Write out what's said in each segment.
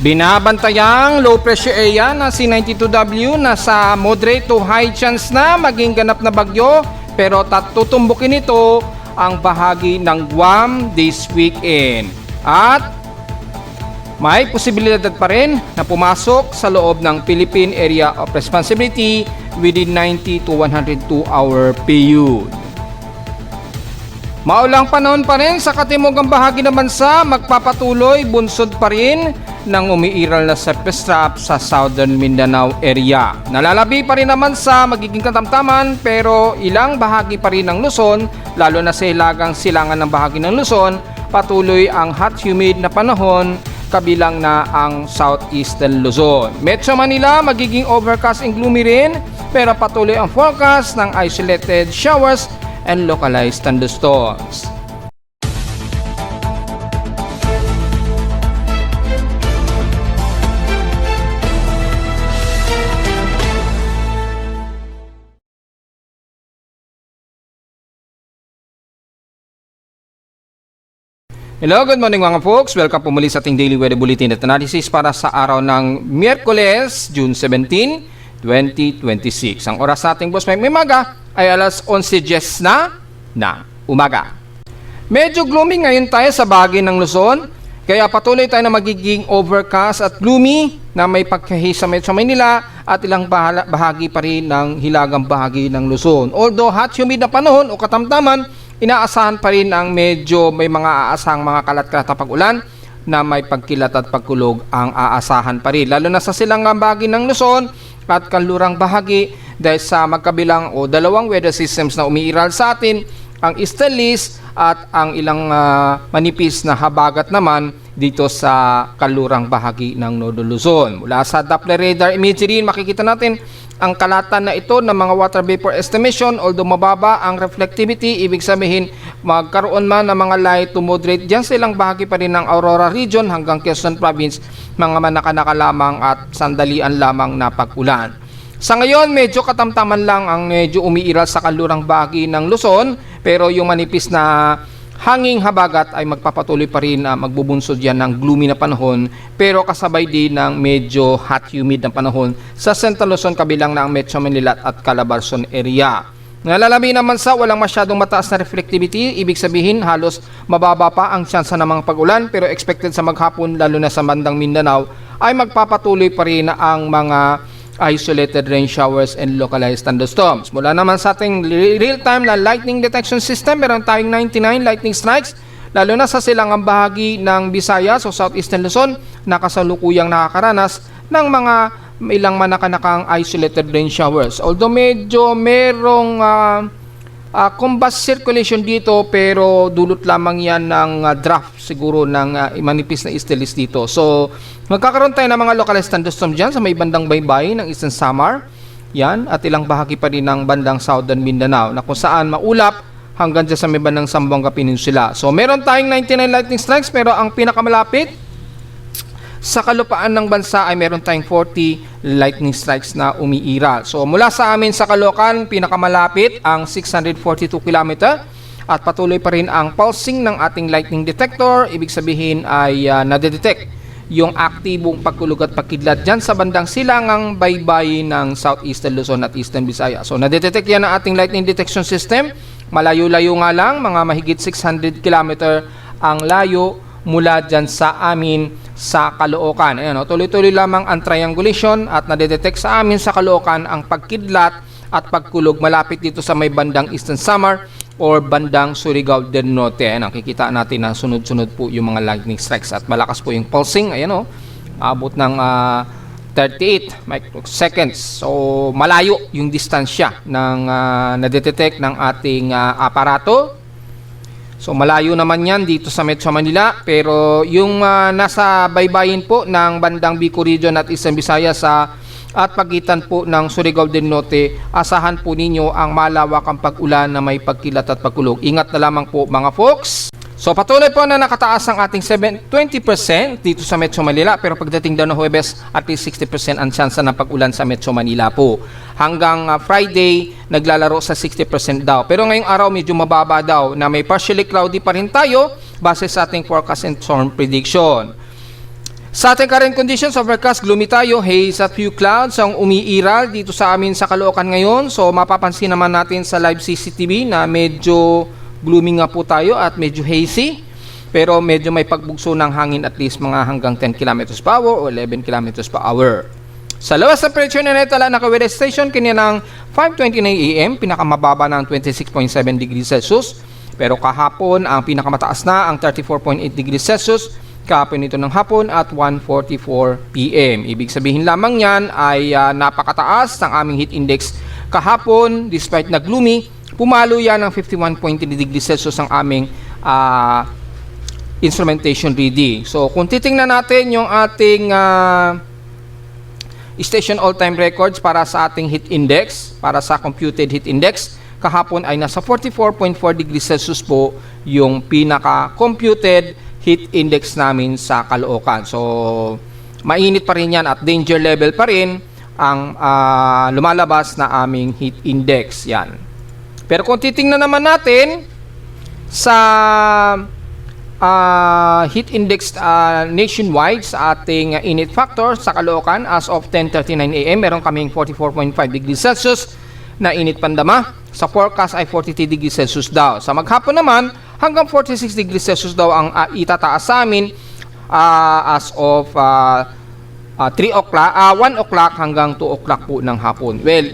Binabantayang low pressure area na si 92W na sa moderate to high chance na maging ganap na bagyo, pero tutumbukin ito ang bahagi ng Guam this weekend. At may posibilidad pa rin na pumasok sa loob ng Philippine Area of Responsibility within 90 to 102 hour period. Maulang panahon pa rin sa katimugang bahagi ng bansa, magpapatuloy bunsod pa rin ng umiiral na surface trap sa Southern Mindanao area. Nalalabi pa rin naman sa magiging katamtaman, pero ilang bahagi pa rin ng Luzon, lalo na sa hilagang silangan ng bahagi ng Luzon, patuloy ang hot humid na panahon, kabilang na ang southeastern Luzon. Metro Manila magiging overcast and gloomy rin, pero patuloy ang forecast ng isolated showers and localized thunderstorms. Hello, good morning mga folks. Welcome po muli sa ating Daily Weather Bulletin at Analysis para sa araw ng Miyerkules, June 17, 2026. Ang oras nating boss may umaga ay alas 11:10 na umaga. Medyo gloomy ngayon tayo sa bahagi ng Luzon, kaya patuloy tayo na magiging overcast at gloomy na may pagkahi sa Metro Manila at ilang bahagi pa rin ng hilagang bahagi ng Luzon. Although hot humid na panahon o katamtaman, inaasahan pa rin ang medyo may mga aasahang mga kalat-kalat na pag-ulan na may pagkilat at pagkulog ang aasahan pa rin. Lalo na sa silangang bahagi ng Luzon at kanlurang bahagi dahil sa magkabilang o dalawang weather systems na umiiral sa atin, ang easterlies at ang ilang manipis na habagat naman dito sa kanlurang bahagi ng Nodo Luzon. Mula sa Doppler radar imagery, makikita natin ang kalatan na ito ng mga water vapor estimation. Although mababa ang reflectivity, ibig sabihin magkaroon man ng mga light to moderate dyan sa ilang bahagi pa rin ng Aurora region hanggang Quezon province, mga manaka-naka lamang at sandalian lamang na pag-ulan. Sa ngayon, medyo katamtaman lang ang medyo umiiral sa kanlurang bahagi ng Luzon, pero yung manipis na hanging habagat ay magpapatuloy pa rin magbubunsod yan ng gloomy na panahon, pero kasabay din ng medyo hot humid na panahon sa Central Luzon, kabilang na ang Metro Manila at Calabarzon area. Nalalabi naman sa walang masyadong mataas na reflectivity, ibig sabihin halos mababa pa ang tsansa ng mga pag-ulan, pero expected sa maghapon lalo na sa bandang Mindanao ay magpapatuloy pa rin ang mga isolated rain showers and localized thunderstorms. Mula naman sa ating real-time na lightning detection system, meron tayong 99 lightning strikes, lalo na sa silangang bahagi ng Visayas o Southeastern Luzon na kasalukuyang nakakaranas ng mga ilang manakanakang isolated rain showers. Although medyo merong combust circulation dito, pero dulot lamang yan ng draft siguro ng manipis na easterlies dito. So magkakaroon tayo ng mga localized thunderstorm dyan sa may bandang baybay ng Eastern Samar yan, at ilang bahagi pa rin ng bandang Southern Mindanao na kung saan maulap hanggang dyan sa may bandang Zamboanga Peninsula. So meron tayong 99 lightning strikes, pero ang pinakamalapit sa kalupaan ng bansa ay meron tayong 40 lightning strikes na umiiral. So mula sa amin sa Caloocan, pinakamalapit ang 642 km at patuloy pa rin ang pulsing ng ating lightning detector. Ibig sabihin ay nadedetect yung aktibong pagkulog at pagkidlat dyan sa bandang silangang baybay ng Southeastern Luzon at Eastern Visayas. So nadedetect yan ang ating lightning detection system. Malayo-layo nga lang, mga mahigit 600 km ang layo mula dyan sa amin sa Caloocan. Ayan, tuloy-tuloy lamang ang triangulation at nadedetect sa amin sa Caloocan ang pagkidlat at pagkulog malapit dito sa may bandang Eastern Samar or bandang Surigao del Norte. Ayan, nakikita natin na sunod-sunod po yung mga lightning strikes at malakas po yung pulsing. Ayan, abot ng 38 microseconds. So malayo yung distansya ng nadedetect ng ating aparato. So malayo naman yan dito sa Metro Manila, pero yung nasa baybayin po ng bandang Bicol Region at Eastern Visayas at pagitan po ng Surigao del Norte, asahan po ninyo ang malawakang pag-ulan na may pagkilat at pagkulog. Ingat na lamang po mga folks. So patuloy po na nakataas ang ating 20% dito sa Metro Manila, pero pagdating daw ng Huwebes, at least 60% ang tsansa ng pag-ulan sa Metro Manila po. Hanggang Friday, naglalaro sa 60% daw. Pero ngayong araw medyo mababa daw na may partially cloudy pa rin tayo base sa ating forecast and storm prediction. Sa ating current conditions, overcast, gloomy tayo, haze at few clouds ang umiiral dito sa amin sa Caloocan ngayon. So mapapansin naman natin sa live CCTV na medyo gloomy nga po tayo at medyo hazy. Pero medyo may pagbugso ng hangin at least mga hanggang 10 km per hour o 11 km per hour. Sa lowest temperature na netala naka-weather station kanya ng 5:29 AM, pinakamababa ng 26.7 degrees Celsius. Pero kahapon ang pinakamataas na ang 34.8 degrees Celsius. Kahapon ito ng hapon at 1:44 PM. Ibig sabihin lamang yan ay napakataas ng aming heat index kahapon. Despite na gloomy, pumalo yan ng 51.3 degrees Celsius ang aming instrumentation reading. So kung titingnan natin yung ating station all-time records para sa ating heat index, para sa computed heat index, kahapon ay nasa 44.4 degrees Celsius po yung pinaka-computed heat index namin sa Caloocan. So, mainit pa rin yan at danger level pa rin ang lumalabas na aming heat index. Yan. Pero kung titingnan naman natin sa heat index nationwide sa ating init factor sa Caloocan as of 10:39 AM, meron kaming 44.5 degrees Celsius na init pandama. Sa forecast ay 43 degrees Celsius daw. Sa maghapon naman, hanggang 46 degrees Celsius daw ang itataas sa amin as of 1 o'clock hanggang 2 o'clock po ng hapon. Well,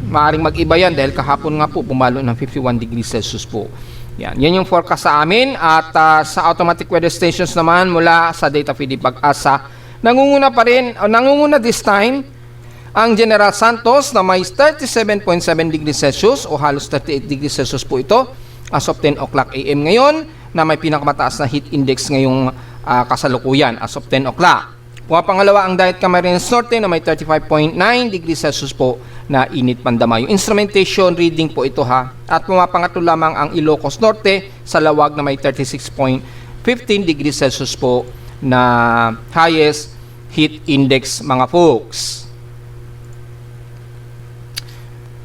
maaaring mag-iba yan dahil kahapon nga po bumalo ng 51 degrees Celsius po. Yan yung forecast sa amin. At sa automatic weather stations naman mula sa data feed Pag-asa, nangunguna pa rin, nangunguna this time ang General Santos na may 37.7 degrees Celsius o halos 38 degrees Celsius po ito as of 10 o'clock AM ngayon, na may pinakamataas na heat index ngayong kasalukuyan as of 10 o'clock. Pangalawa ang Diet Camarines Norte na may 35.9 degrees Celsius po na init pandama. Yung instrumentation reading po ito ha. At pumapangatlo lamang ang Ilocos Norte sa Lawag na may 36.15 degrees Celsius po na highest heat index mga folks.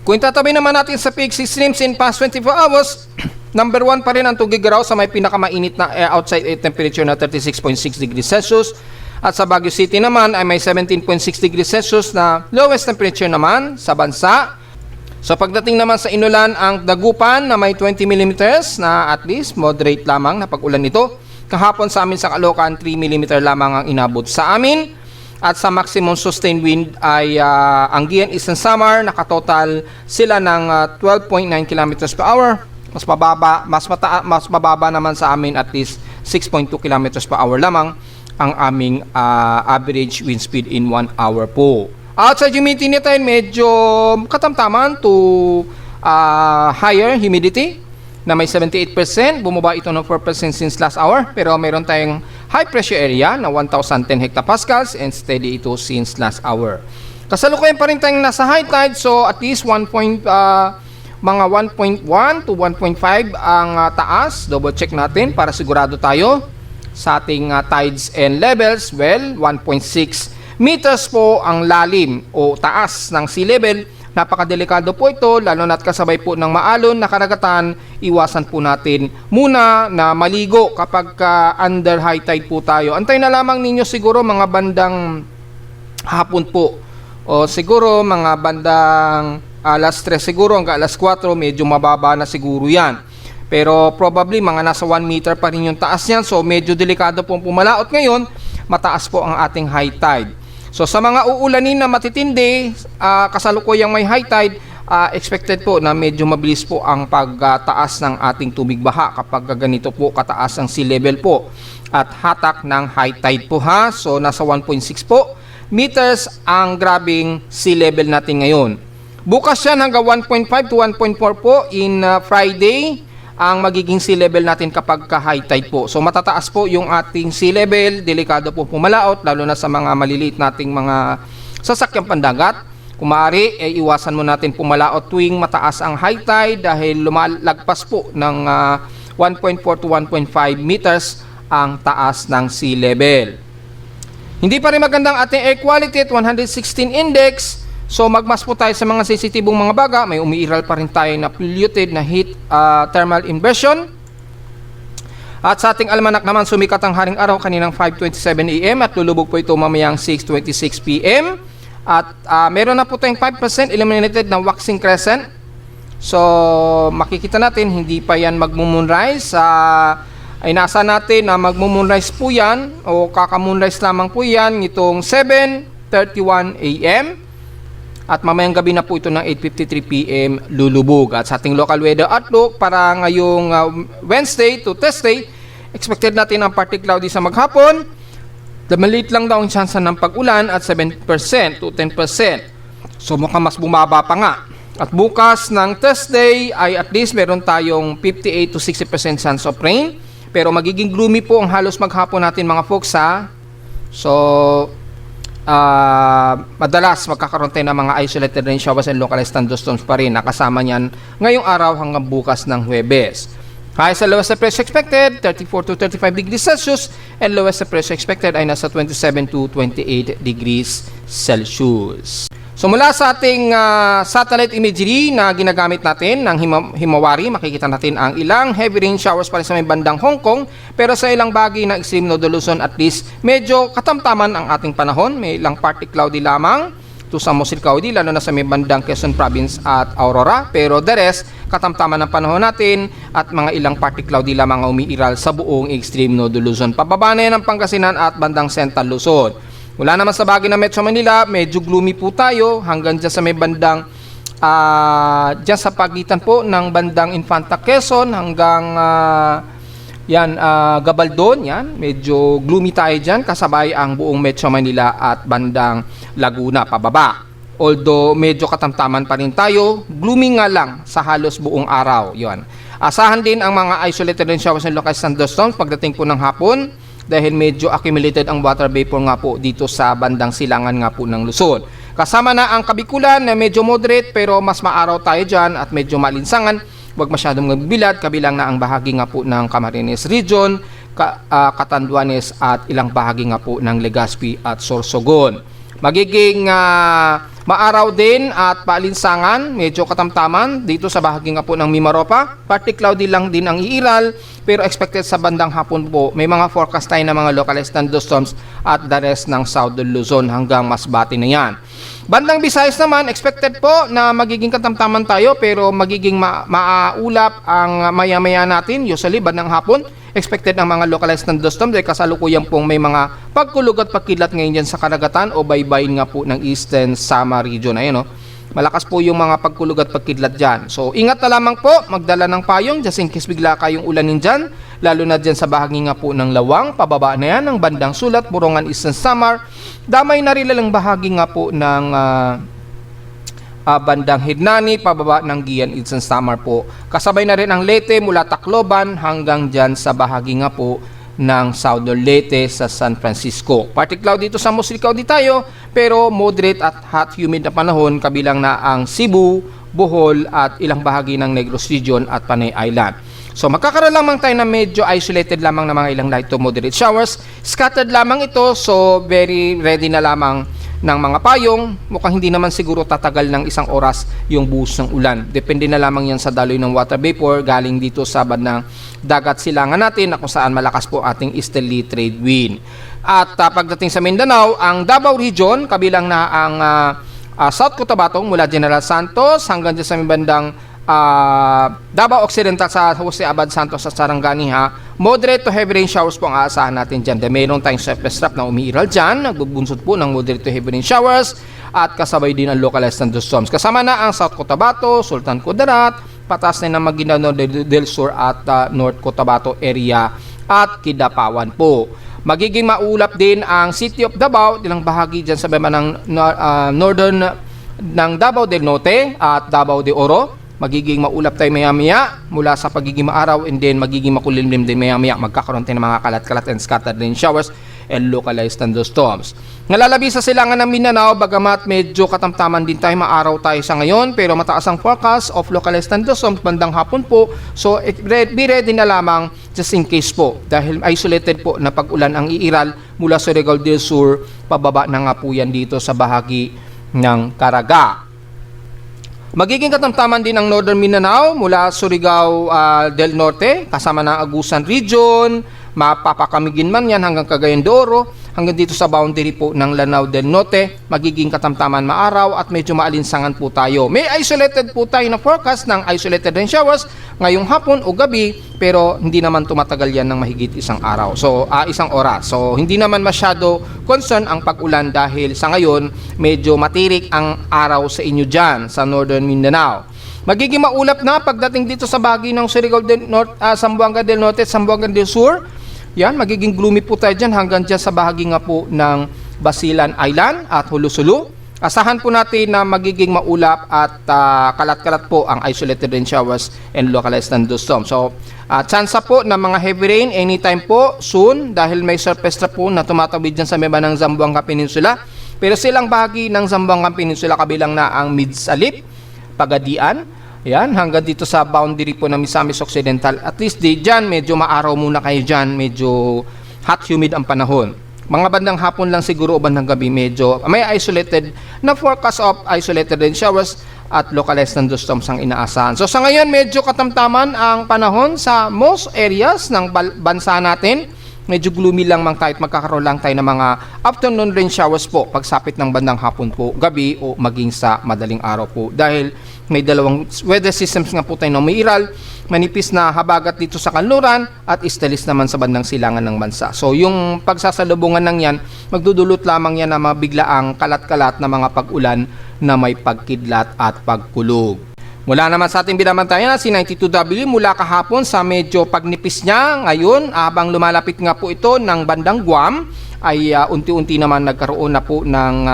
Kung tatabi naman natin sa peak streams in past 24 hours, number 1 pa rin ang Tuguegarao sa may pinakamainit na outside air temperature na 36.6 degrees Celsius. At sa Baguio City naman ay may 17.6 degrees Celsius na lowest temperature naman sa bansa. So pagdating naman sa Inulan, ang Dagupan na may 20 mm na at least moderate lamang na pag-ulan nito. Kahapon sa amin sa Caloocan, 3 mm lamang ang inabot sa amin. At sa maximum sustained wind ay ang Gian Eastern Samar nakatotal sila ng 12.9 km per hour. Mas mababa naman sa amin at least 6.2 km per hour lamang ang aming average wind speed in 1 hour po. Outside humidity nito ay medyo katamtaman to higher humidity na may 78%. Bumaba ito ng 4% since last hour. Pero mayroon tayong high pressure area na 1,010 hectopascals and steady ito since last hour. Kasalukuyan pa rin tayong nasa high tide, so at least mga 1.1 to 1.5 ang taas. Double check natin para sigurado tayo sa ating tides and levels. Well, 1.6 meters po ang lalim o taas ng sea level. Napakadelikado po ito, lalo na't kasabay po ng maalon na karagatan. Iwasan po natin muna na maligo kapag under high tide po tayo. Antay na lamang ninyo siguro mga bandang hapon po, o siguro mga bandang alas 3 siguro hanggang alas 4, medyo mababa na siguro yan. Pero probably mga nasa 1 meter pa rin yung taas yan, so medyo delikado pong pumalaot ngayon. Mataas po ang ating high tide. So sa mga uulanin na matitindi, kasalukuyang may high tide, expected po na medyo mabilis po ang pagtaas ng ating tubig baha kapag ganito po kataas ang sea level po at hatak ng high tide po ha. So nasa 1.6 po meters ang grabing sea level natin ngayon. Bukas yan hanggang 1.5 to 1.4 po in Friday ang magiging sea level natin kapag high tide po. So matataas po yung ating sea level, delikado po pumalaot lalo na sa mga maliliit nating mga sasakyang pandagat. Kung maaari, iwasan mo natin pumalaot tuwing mataas ang high tide dahil lumalagpas po ng 1.4 to 1.5 meters ang taas ng sea level. Hindi pa rin magandang ating air quality at 116 index. So magmas po tayo sa mga sensitibong mga baga. May umiiral pa rin tayo na polluted na heat thermal inversion. At sa ating almanak naman, sumikat ang haring araw kaninang 5:27 AM at lulubog po ito mamayang 6:26 PM. At meron na po tayong 5% illuminated ng waxing crescent. So makikita natin hindi pa yan magmo-moonrise. Ay nasa natin na magmo-moonrise po yan o kaka-moonrise lamang po yan itong 7:31 AM. At mamayang gabi na po ito ng 8:53 PM lulubog. At sa ating local weather outlook para ngayong Wednesday to Thursday, expected natin ang partly cloudy sa maghapon. Maliit lang daw ang chance ng pag-ulan at 7% to 10%. So mukhang mas bumaba pa nga. At bukas ng Thursday ay at least meron tayong 58 to 60% chance of rain. Pero magiging gloomy po ang halos maghapon natin mga folks ha. So madalas magkakaroon tayo ng mga isolated rain showers and localized thunderstorms pa rin. Nakasama niyan ngayong araw hanggang bukas ng Huwebes. Highest and lowest na pressure expected, 34 to 35 degrees Celsius, and lowest na pressure expected ay nasa 27 to 28 degrees Celsius. So mula sa ating satellite imagery na ginagamit natin ng Himawari, makikita natin ang ilang heavy rain showers pa rin sa may bandang Hong Kong, pero sa ilang bahagi ng extreme northern Luzon at least medyo katamtaman ang ating panahon. May ilang partly cloudy lamang to some mostly cloudy, lalo na sa may bandang Quezon Province at Aurora, pero the rest katamtaman ng panahon natin at mga ilang partly cloudy lamang ang umiiral sa buong extreme northern Luzon. Pababa na yan ang Pangasinan at bandang Central Luzon. Wala naman sa bagay ng Metro Manila, medyo gloomy po tayo hanggang dyan sa may bandang dyan sa pagitan po ng bandang Infanta Quezon hanggang Gabaldon, yan. Medyo gloomy tayo dyan, kasabay ang buong Metro Manila at bandang Laguna pababa. Although medyo katamtaman pa rin tayo, gloomy nga lang sa halos buong araw. Yan. Asahan din ang mga isolated rain showers and localized thunderstorms pagdating po ng hapon dahil medyo accumulated ang water vapor nga po dito sa bandang silangan nga po ng Luzon. Kasama na ang Kabikulan na medyo moderate pero mas maaraw tayo dyan at medyo malinsangan. Huwag masyadong magbilad, kabilang na ang bahagi nga po ng Camarines Region, Catanduanes at ilang bahagi nga po ng Legazpi at Sorsogon. Magiging maaraw din at paalinsangan, medyo katamtaman dito sa bahagi nga po ng Mimaropa. Partly cloudy lang din ang iiral, pero expected sa bandang hapon po may mga forecast tayo ng mga localized thunderstorms at the rest ng Southern Luzon hanggang Masbate na yan. Bandang Visayas naman, expected po na magiging katamtaman tayo pero magiging maulap ang maya-maya natin, usually bandang hapon. Expected ang mga localized thunderstorms dahil kasalukuyan pong may mga pagkulog at pagkidlat ngayon dyan sa karagatan o baybayin nga po ng Eastern Samar Region. Ayan, no? Malakas po yung mga pagkulog at pagkidlat dyan. So ingat na lamang po, magdala ng payong just in case bigla kayong ulanin dyan, lalo na dyan sa bahagi nga po ng Lawang, pababa na yan ng bandang Sulat, Borongan, Eastern Samar. Damay na rin lang bahagi nga po ng bandang Hidnani, pababa ng Gian, Eastern Samar po. Kasabay na rin ang Leyte mula Tacloban hanggang dyan sa bahagi nga po ng Southern Leyte sa San Francisco. Partly cloudy dito sa mostly cloudy tayo, pero moderate at hot humid na panahon, kabilang na ang Cebu, Bohol at ilang bahagi ng Negros Region at Panay Island. So magkakaroon lamang tayo na medyo isolated lamang na mga ilang light to moderate showers. Scattered lamang ito, so very ready na lamang ng mga payong. Mukhang hindi naman siguro tatagal ng isang oras yung buhos ng ulan. Depende na lamang yan sa daloy ng water vapor galing dito sa bandang dagat silangan natin na kung saan malakas po ating easterly trade wind. At pagdating sa Mindanao, ang Davao Region, kabilang na ang South Cotabato mula General Santos hanggang dyan sa bandang Davao Occidental sa Jose Abad Santos sa Sarangani ha. Moderate to heavy rain showers po ang aasahan natin dyan. Dahil mayroon tayong surface trap na umiiral dyan, nagbubunsod po ng moderate to heavy rain showers at kasabay din ang localized thunderstorms. Kasama na ang South Cotabato, Sultan Kudarat, patas na ng Maguindanao del Sur at North Cotabato area at Kidapawan po. Magiging maulap din ang City of Davao, ilang bahagi dyan sa baba ng northern ng Davao del Norte at Davao de Oro. Magiging maulap tayo maya-maya mula sa pagiging maaraw and then magiging makulimlim din maya-maya. Magkakaroon tayo ng mga kalat-kalat and scattered rain showers and localized thunderstorms. Nalalabi sa silangan ng Mindanao, bagamat medyo katamtaman din tayo, maaraw tayo sa ngayon, pero mataas ang forecast of localized thunderstorms bandang hapon po. So be ready na lamang just in case po dahil isolated po na pag-ulan ang iiral mula sa Surigao del Sur, pababa na nga po yan dito sa bahagi ng Caraga. Magiging katamtaman din ang Northern Mindanao mula Surigao del Norte, kasama ng Agusan Region, mapapakamigin man yan hanggang Cagayan de Oro, hanggang dito sa boundary po ng Lanao del Norte, magiging katamtaman maaraw at medyo maalinsangan po tayo. May isolated po tayo na forecast ng isolated rain showers ngayong hapon o gabi, pero hindi naman tumatagal yan ng mahigit isang araw. So, isang oras. So, hindi naman masyado concern ang pag-ulan dahil sa ngayon, medyo matirik ang araw sa inyo dyan sa Northern Mindanao. Magiging maulap na pagdating dito sa bahagi ng Surigao del Norte, Zamboanga del Norte at Zamboanga del Sur. Yan, magiging gloomy po tayo dyan hanggang dyan sa bahagi nga po ng Basilan Island at Hulusulu. Asahan po natin na magiging maulap at kalat-kalat po ang isolated rain showers and localized thunderstorms. So, chance po na mga heavy rain anytime po soon dahil may surface trap po na tumatawid dyan sa meba ng Zamboanga Peninsula. Pero silang bahagi ng Zamboanga Peninsula kabilang na ang Mid-Salip, Pagadian, yan, hanggang dito sa boundary po ng Misamis Occidental. At least dyan, medyo maaraw muna kayo dyan, medyo hot, humid ang panahon. Mga bandang hapon lang siguro o bandang gabi, medyo may isolated na forecast of isolated rain showers at localized thunderstorms ang inaasahan. So sa ngayon, medyo katamtaman ang panahon sa most areas ng bansa natin. Medyo gloomy lang mang tayo at magkakaroon lang tayo ng mga afternoon rain showers po pagsapit ng bandang hapon po, gabi o maging sa madaling araw po. Dahil may dalawang weather systems nga po tayo na umiiral, manipis na habagat dito sa kanluran at istalis naman sa bandang silangan ng bansa. So yung pagsasalubungan ng yan, magdudulot lamang yan na mabigla ang kalat-kalat na mga pag-ulan na may pagkidlat at pagkulog. Mula naman sa ating binabantayan, si 92W mula kahapon sa medyo pagnipis niya ngayon, habang lumalapit nga po ito ng bandang Guam, ay unti-unti naman nagkaroon na po ng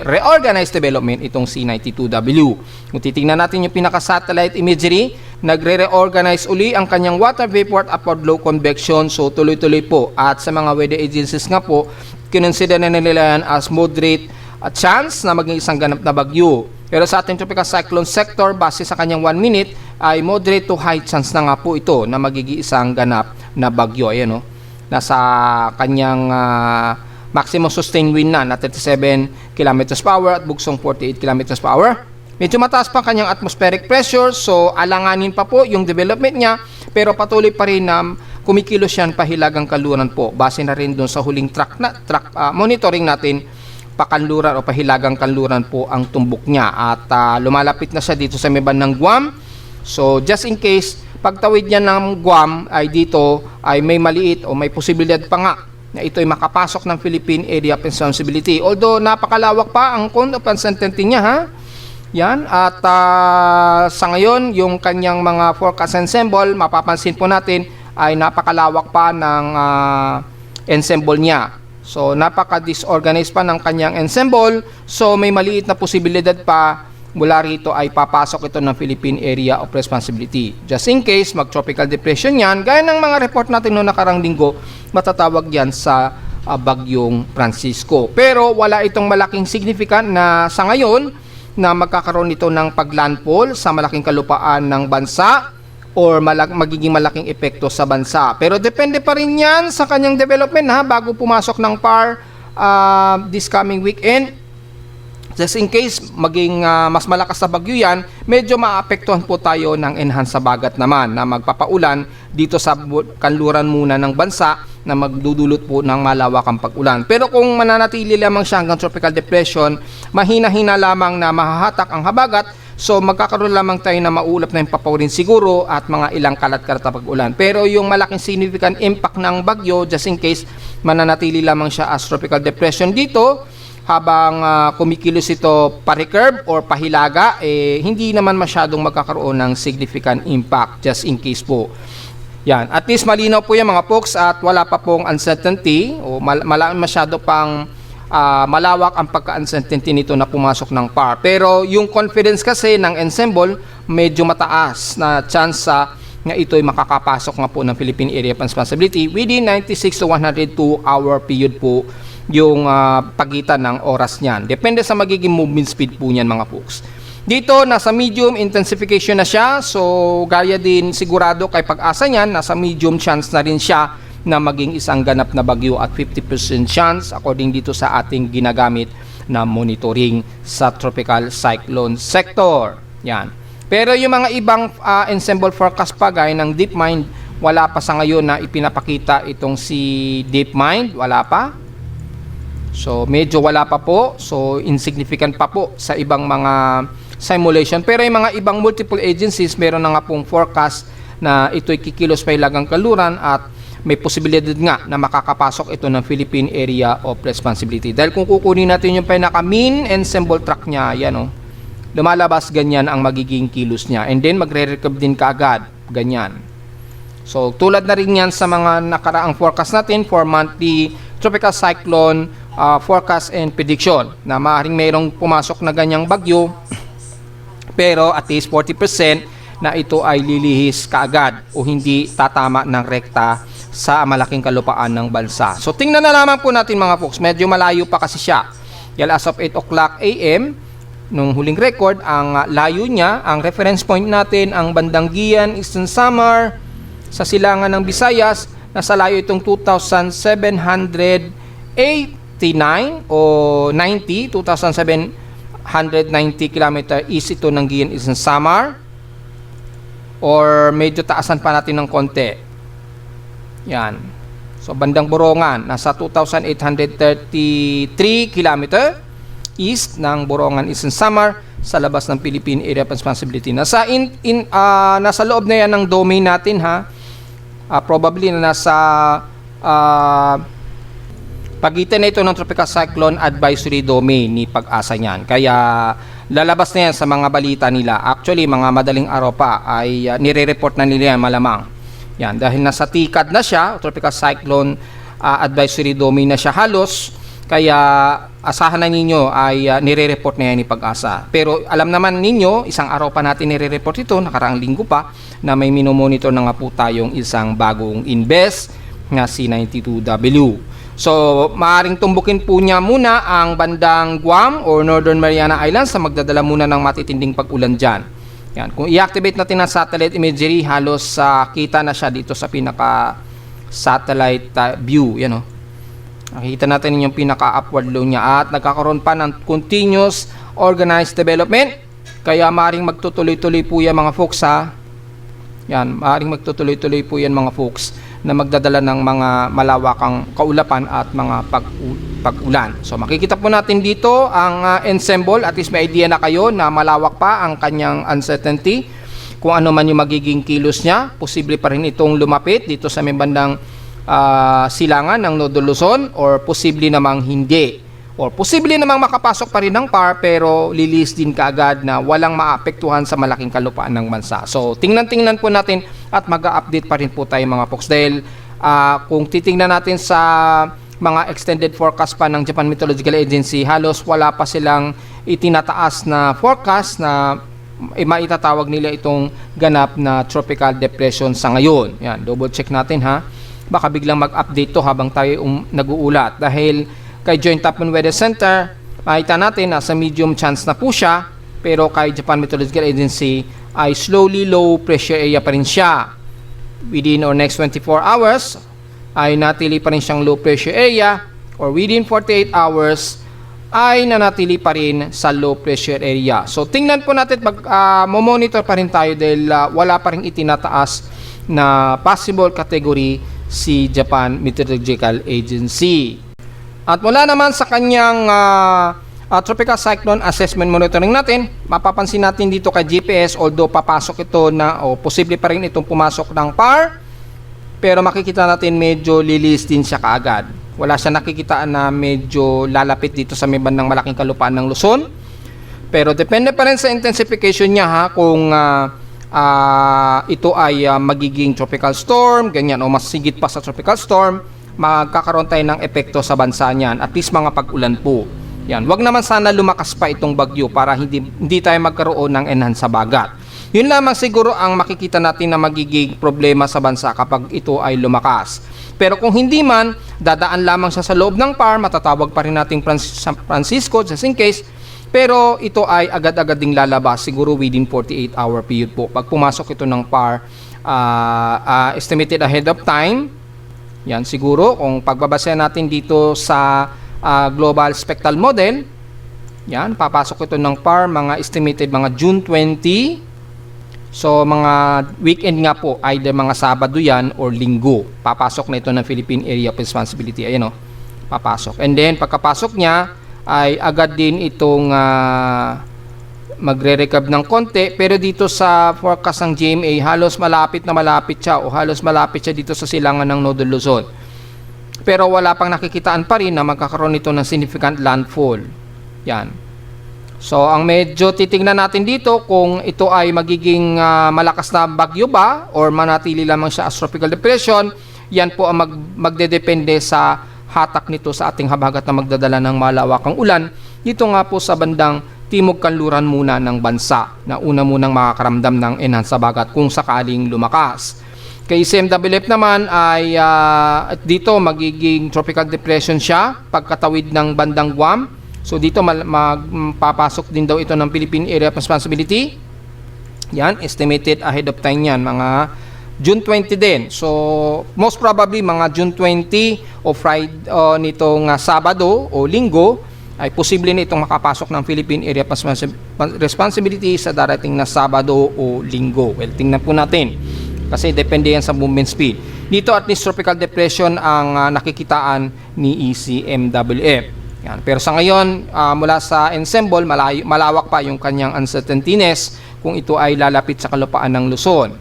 reorganized development itong C92W. Kung titingnan natin yung pinaka-satellite imagery, nagre-reorganize uli ang kanyang water vapor at upward low convection, so tuloy-tuloy po. At sa mga weather agencies nga po, kinonsider na nila yan as moderate chance na maging isang ganap na bagyo. Pero sa ating tropical cyclone sector, base sa kanyang 1 minute, ay moderate to high chance na nga po ito na magiging isang ganap na bagyo. Ayan, nasa kanyang maximum sustained wind na 37 km per hour at bugsong 48 km per hour. Medyo mataas pa kanyang atmospheric pressure, so alanganin pa po yung development niya, pero patuloy pa rin na kumikilos yan pahilagang kanluran po. Base na rin doon sa huling monitoring natin, pakanluran o pahilagang kanluran po ang tumbok niya at lumalapit na siya dito sa may bandang Guam. So just in case pagtawid niya ng Guam ay dito ay may maliit o may posibilidad pa nga na ito ay makapasok ng Philippine Area of Responsibility. Although napakalawak pa ang cone of uncertainty niya, ha? Yan, at sa ngayon yung kanyang mga forecast ensemble, mapapansin po natin ay napakalawak pa ng ensemble niya. So, napaka-disorganized pa ng kanyang ensemble. So, may maliit na posibilidad pa mula rito ay papasok ito ng Philippine Area of Responsibility. Just in case, mag-tropical depression yan. Gaya ng mga report natin noong nakarang linggo, matatawag yan sa Bagyong Francisco. Pero, wala itong malaking significant na sa ngayon na magkakaroon ito ng paglandfall sa malaking kalupaan ng bansa or magiging malaking epekto sa bansa. Pero depende pa rin yan sa kanyang development, ha, bago pumasok ng PAR this coming weekend. Just in case maging mas malakas na bagyo yan, medyo maapektuhan po tayo ng enhanced sabagat naman na magpapaulan dito sa kanluran muna ng bansa na magdudulot po ng malawakang pag-ulan. Pero kung mananatili lamang siya hanggang tropical depression, mahina-hina lamang na mahahatak ang habagat. So magkakaroon lamang tayo na maulap na yung papawirin siguro at mga ilang kalat-kalat na pag-ulan. Pero yung malaking significant impact ng bagyo, just in case mananatili lamang siya as tropical depression dito, habang kumikilos ito pa-recurve or pahilaga, hindi naman masyadong magkakaroon ng significant impact, just in case po. Yan, at least malinaw po yan mga folks at wala pa pong uncertainty o masyado pang malawak ang pagka-uncertainty nito na pumasok ng PAR. Pero yung confidence kasi ng ensemble medyo mataas na chance na ito ay makakapasok nga po ng Philippine Area of Responsibility within 96 to 102 hour period po yung pagitan ng oras niyan. Depende sa magiging movement speed po niyan mga folks. Dito nasa medium intensification na siya, so gaya din sigurado kay pag-asa niyan, nasa medium chance na rin siya na maging isang ganap na bagyo at 50% chance according dito sa ating ginagamit na monitoring sa tropical cyclone sector. Yan. Pero yung mga ibang ensemble forecast pa gaya ng DeepMind, wala pa sa ngayon na ipinapakita itong si DeepMind, wala pa. So medyo wala pa po, so insignificant pa po sa ibang mga simulation. Pero yung mga ibang multiple agencies, meron na nga pong forecast na ito'y kikilos pa ilagang kaluran at may posibilidad nga na makakapasok ito ng Philippine Area of Responsibility. Dahil kung kukunin natin yung pinaka-mean ensemble track niya, yan o, lumalabas ganyan ang magiging kilos niya. And then magre-recover din kaagad, ganyan. So tulad na rin yan sa mga nakaraang forecast natin for monthly tropical cyclone forecast and prediction na maaaring mayroong pumasok na ganyang bagyo pero at least 40% na ito ay lilihis kaagad o hindi tatama ng rekta sa malaking kalupaan ng bansa. So tingnan na naman po natin mga folks, medyo malayo pa kasi siya. Yan as of 8 o'clock AM nung huling record, ang layo niya, ang reference point natin, ang bandang Guian, Eastern Samar, sa silangan ng Visayas, nasa layo itong 2,789 o 90, 2,790 km east ito ng Guian, Eastern Samar. Or medyo taasan pa natin ng konti. Yan. So bandang Borongan, nasa 2,833 km east ng Borongan, Eastern Samar, sa labas ng Philippine Area of Responsibility. Nasa loob na yan ng domain natin ha. Probably na nasa pagitan na ito ng Tropical Cyclone Advisory Domain ni Pag-asa niyan. Kaya lalabas na yan sa mga balita nila. Actually, mga madaling araw pa ay nire-report na nila yan malamang. Yan, dahil nasa TICAD na siya, Tropical Cyclone Advisory Domain na siya halos. Kaya asahan na ninyo ay nire-report na yan ni Pag-asa. Pero alam naman ninyo, isang araw pa natin nire-report ito, nakaraang linggo pa, na may minomonitor na nga po tayong isang bagong invest na C92W. So, maaaring tumbukin po niya muna ang bandang Guam or Northern Mariana Islands sa magdadala muna ng matitinding pag-ulan dyan. Yan. Kung i-activate natin ang satellite imagery, halos kita na siya dito sa pinaka-satellite view. Yan o. Nakikita natin yung pinaka-upward low niya at nagkakaroon pa ng continuous organized development. Kaya maaaring magtutuloy-tuloy po yan mga folks ha. Yan, maaaring magtutuloy-tuloy po yan mga folks na magdadala ng mga malawakang kaulapan at mga pag-ulan. So makikita po natin dito ang ensemble, at least may idea na kayo na malawak pa ang kanyang uncertainty. Kung ano man yung magiging kilos niya, posible pa rin itong lumapit dito sa may bandang silangan ng Nodo Luzon, or posible namang hindi. Or posible namang makapasok pa rin ng PAR pero lilis din kaagad na walang maapektuhan sa malaking kalupaan ng bansa. So tingnan-tingnan po natin at mag-update pa rin po tayo mga folks, dahil kung titingnan natin sa mga extended forecast pa ng Japan Meteorological Agency, halos wala pa silang itinataas na forecast na maitatawag nila itong ganap na tropical depression sa ngayon. Yan, double check natin ha. Baka biglang mag-update to habang tayo nag-uulat, dahil kay Joint Typhoon Weather Center, makita natin na sa medium chance na po siya, pero kay Japan Meteorological Agency ay slowly low pressure area pa rin siya. Within or next 24 hours ay natili pa rin siyang low pressure area, or within 48 hours ay nanatili pa rin sa low pressure area. So tingnan po natin, monitor pa rin tayo dahil wala pa rin itinataas na possible category si Japan Meteorological Agency. At mula naman sa kanyang tropical cyclone assessment monitoring natin, mapapansin natin dito kay GPS, although papasok ito na o posible pa rin itong pumasok ng PAR, pero makikita natin medyo lilis din siya kaagad. Wala siya nakikitaan na medyo lalapit dito sa may bandang malaking kalupaan ng Luzon. Pero depende pa rin sa intensification niya ha, kung ito ay magiging tropical storm, ganyan, o mas sigit pa sa tropical storm, magkakaroon tayo ng epekto sa bansa niyan, at least mga pag-ulan po. Yan, wag naman sana lumakas pa itong bagyo para hindi tayo magkaroon ng enhance sa bagat. Yun lamang siguro ang makikita natin na magiging problema sa bansa kapag ito ay lumakas. Pero kung hindi man, dadaan lamang siya sa loob ng PAR, matatawag pa rin nating San Francisco just in case, pero ito ay agad-agad ding lalabas siguro within 48 hour period po. Pag pumasok ito ng PAR, estimated ahead of time, Yan siguro kung pagbabasehan natin dito sa global spectral model, yan, papasok ito ng PAR mga estimated mga June 20. So mga weekend nga po, either mga Sabado yan or Linggo. Papasok na ito ng Philippine Area of Responsibility. Ayan o, papasok. And then pagkapasok niya ay agad din itong magre-recap ng konti, pero dito sa forecast ng GMA halos malapit siya o halos malapit siya dito sa silangan ng Nodal Luzon. Pero wala pang nakikitaan pa rin na magkakaroon ito ng significant landfall. Yan. So ang medyo titingnan natin dito kung ito ay magiging malakas na bagyo ba or manatili lamang siya as tropical depression. Yan po ang magdedepende sa hatak nito sa ating habagat na magdadala ng malawakang ulan. Dito nga po sa bandang timog kanluran muna ng bansa na una munang makakaramdam ng enhanced habagat kung sakaling lumakas. Kay CMWF naman ay dito magiging tropical depression siya pagkatawid ng bandang Guam. So dito magpapasok din daw ito ng Philippine Area of Responsibility. Yan, estimated ahead of time yan, mga June 20 din. So most probably mga June 20 o Friday nitong Sabado o Linggo ay posible na itong makapasok ng Philippine Area of Responsibility sa darating na Sabado o Linggo. Well, tingnan po natin kasi depende yan sa movement speed. Dito at least tropical depression ang nakikitaan ni ECMWF. Yan. Pero sa ngayon, mula sa ensemble, malawak pa yung kanyang uncertaintiness kung ito ay lalapit sa kalupaan ng Luzon.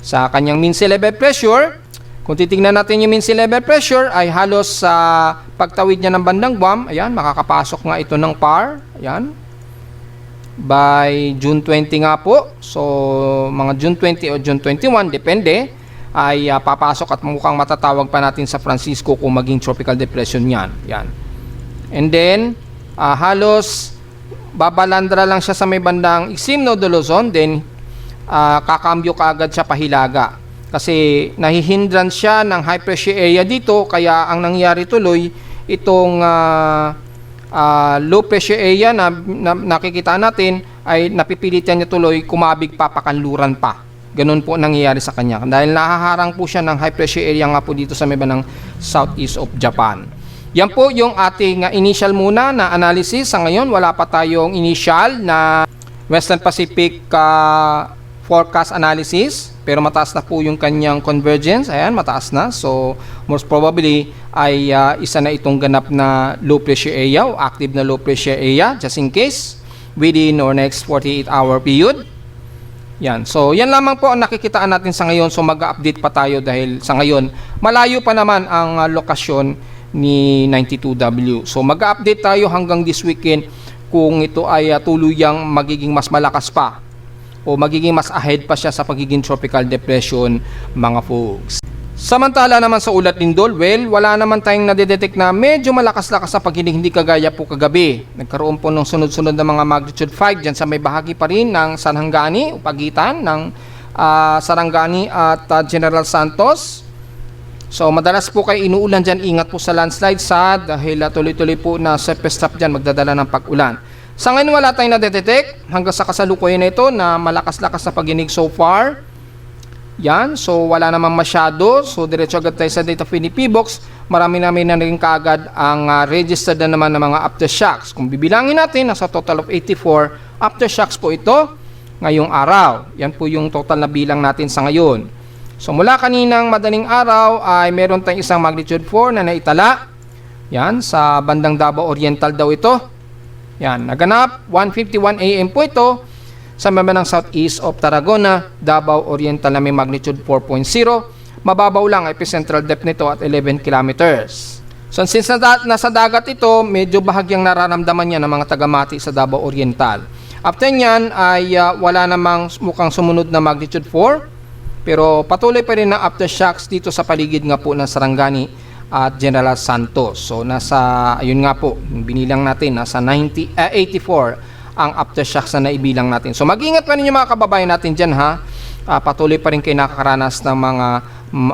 Sa kanyang mean sea level pressure, kung titingnan natin yung mean sea level pressure, ay halos sa pagtawid niya ng bandang Guam, ayan, makakapasok nga ito ng PAR, ayan, by June 20 nga po. So, mga June 20 o June 21, depende, ay papasok at mukhang matatawag pa natin sa Francisco kung maging tropical depression yan. Yan. And then, halos babalandra lang siya sa may bandang Extreme Nodal Luzon, then kakambyo kaagad siya pahilaga. Kasi nahihindran siya ng high pressure area dito, kaya ang nangyari tuloy, itong low pressure area na nakikita natin, ay napipilitan niya tuloy kumabig papakanluran pa. Ganun po nangyayari sa kanya. Dahil nahaharang po siya ng high pressure area nga po dito sa may bandang southeast of Japan. Yan po yung ating initial muna na analysis. Sa ngayon, wala pa tayong initial na Western Pacific forecast analysis. Pero mataas na po yung kanyang convergence. Ayan, mataas na. So, most probably ay isa na itong ganap na low pressure area o active na low pressure area just in case within our next 48-hour period. Yan. So, yan lamang po ang nakikitaan natin sa ngayon. So, mag-update pa tayo dahil sa ngayon, malayo pa naman ang lokasyon ni 92W. So mag-update tayo hanggang this weekend kung ito ay tuluyang magiging mas malakas pa o magiging mas ahead pa siya sa pagiging tropical depression, mga folks. Samantala naman sa ulat lindol, well, wala naman tayong nadedetect na medyo malakas-lakas sa paghiling, hindi kagaya po kagabi. Nagkaroon po ng sunod-sunod na mga magnitude 5 dyan sa may bahagi pa rin ng Sarangani o pagitan ng Sarangani at General Santos. So madalas po kayo inuulan dyan, ingat po sa landslide dahil tuloy-tuloy po na surface top dyan magdadala ng pag-ulan. Sa ngayon wala tayong nadedetect hanggang sa kasalukuyan na ito na malakas-lakas na pagginig so far. Yan, so wala namang masyado. So diretso agad tayo sa data feed ni PBOX. Marami na rin kaagad ang registered na naman ng mga aftershocks. Kung bibilangin natin, nasa total of 84 aftershocks po ito ngayong araw. Yan po yung total na bilang natin sa ngayon. So mula kaninang madaling araw ay meron tayong isang magnitude 4 na naitala. Yan, sa bandang Davao Oriental daw ito. Yan, naganap, 1:51 AM po ito sa bandang southeast of Tarragona, Davao Oriental na may magnitude 4.0. Mababaw lang, epicentral depth nito at 11 kilometers. So since nasa dagat ito, medyo bahagyang nararamdaman niya ng mga taga-Mati sa Davao Oriental. After nyan ay wala namang mukhang sumunod na magnitude 4. Pero patuloy pa rin ang aftershocks dito sa paligid nga po ng Sarangani at General Santos. So nasa, ayun nga po, binilang natin, nasa 84 ang aftershocks na naibilang natin. So mag-ingat pa ninyo mga kababayan natin dyan ha. Patuloy pa rin kayo nakakaranas ng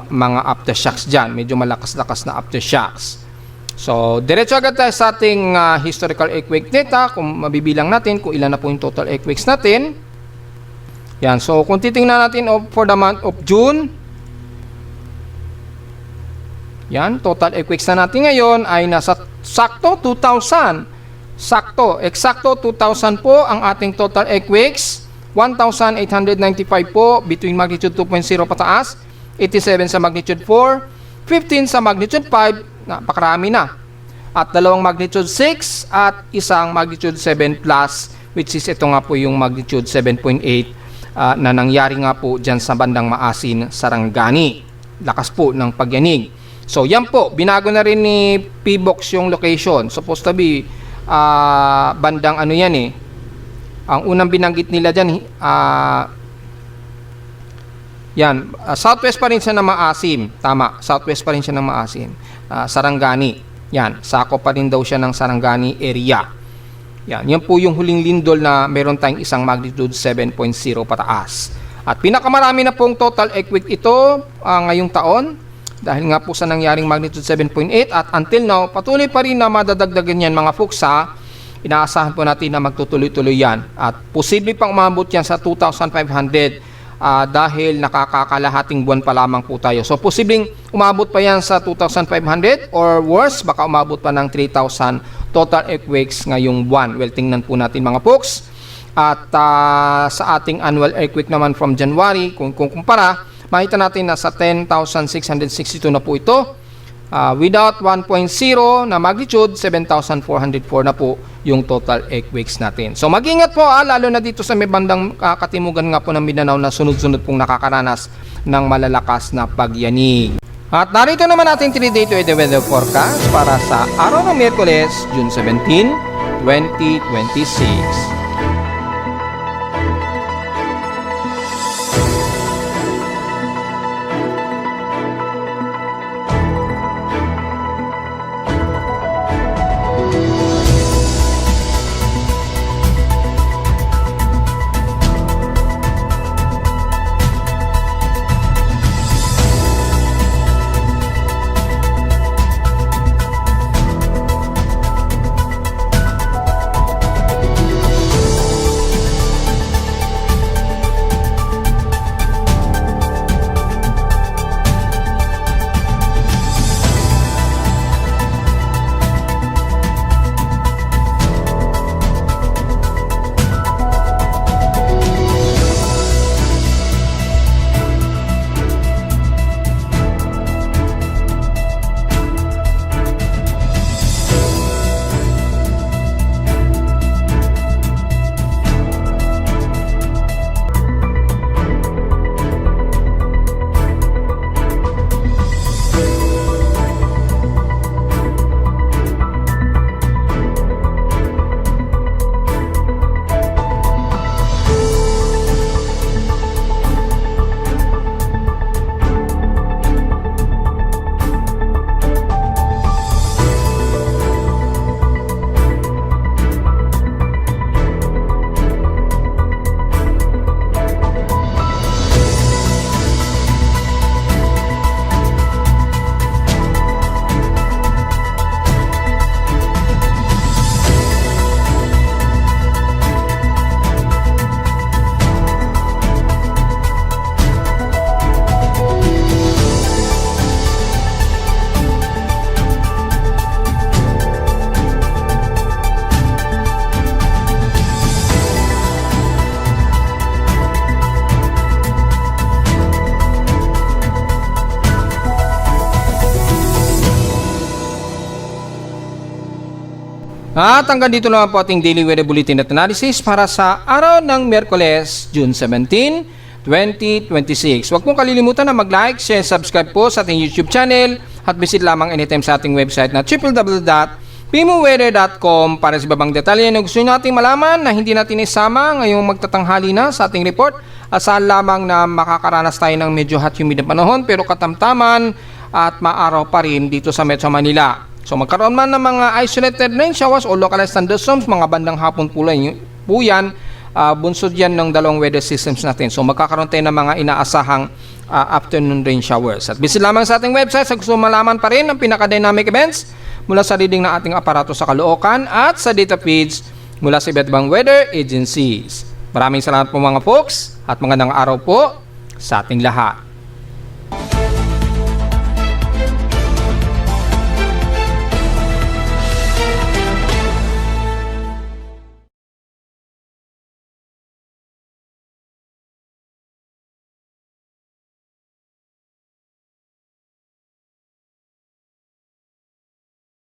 mga aftershocks dyan. Medyo malakas-lakas na aftershocks. So diretso agad tayo sa ating historical earthquake data. Kung mabibilang natin kung ilan na po yung total earthquakes natin. Yan, so kung titingnan natin for the month of June, Yan, total earthquakes na natin ngayon ay nasa sakto 2,000. Eksakto 2,000 po ang ating total earthquakes. 1,895 po between magnitude 2.0 pataas, 87 sa magnitude 4, 15 sa magnitude 5, napakarami na. At 2 magnitude 6 at 1 magnitude 7 plus, which is ito nga po yung magnitude 7.8 na nangyari nga po dyan sa bandang Maasin, Sarangani. Lakas po ng pagyanig. So yan po, binago na rin ni PBOX yung location. Supposed to be bandang ano yan eh. Ang unang binanggit nila dyan, yan, southwest pa rin siya ng Maasim. Tama, southwest pa rin siya ng Maasim. Sarangani. Yan, sako pa rin daw siya ng Sarangani area. Yan po yung huling lindol na meron tayong isang magnitude 7.0 pataas. At pinakamarami na pong total earthquake ito ngayong taon. Dahil nga po sa nangyaring magnitude 7.8 at until now, patuloy pa rin na madadagdagan yan mga folks ha. Inaasahan po natin na magtutuloy-tuloy yan. At posible pang umabot yan sa 2,500 dahil nakakakalahating buwan pa lamang po tayo. So posibleng umabot pa yan sa 2,500 or worse, baka umabot pa ng 3,000 total earthquakes ngayong buwan. Well, tingnan po natin mga folks. At sa ating annual earthquake naman from January, kung kumpara, makita natin na sa 10,662 na po ito. Without 1.0 na magnitude, 7,404 na po yung total earthquakes natin. So mag-ingat po lalo na dito sa may bandang katimugan nga po ng Mindanao na sunod-sunod pong nakakaranas ng malalakas na pagyanig. At narito naman ating 3-day to 8 weather forecast para sa araw ng Miyerkules, June 17, 2026. At hanggang dito naman po ating Daily Weather Bulletin at Analysis para sa araw ng Miyerkules, June 17, 2026. Huwag pong kalilimutan na mag-like, share, subscribe po sa ating YouTube channel at visit lamang anytime sa ating website na www.pimoweather.com para sa ibang detalye na gusto nating malaman na hindi natin isama ngayong magtatanghali na sa ating report. Asahan lamang na makakaranas tayo ng medyo hot humid na panahon pero katamtaman at maaraw pa rin dito sa Metro Manila. So magkaroon man ng mga isolated rain showers o localized thunderstorms, mga bandang hapon po yan, bunsod yan ng dalawang weather systems natin. So magkakaroon tayo ng mga inaasahang afternoon rain showers. At visit lamang sa ating website sa gusto malaman pa rin ang pinaka-dynamic events mula sa reading ng ating aparato sa Caloocan at sa data feeds mula sa iba't ibang weather agencies. Maraming salamat po mga folks at magandang araw po sa ating lahat.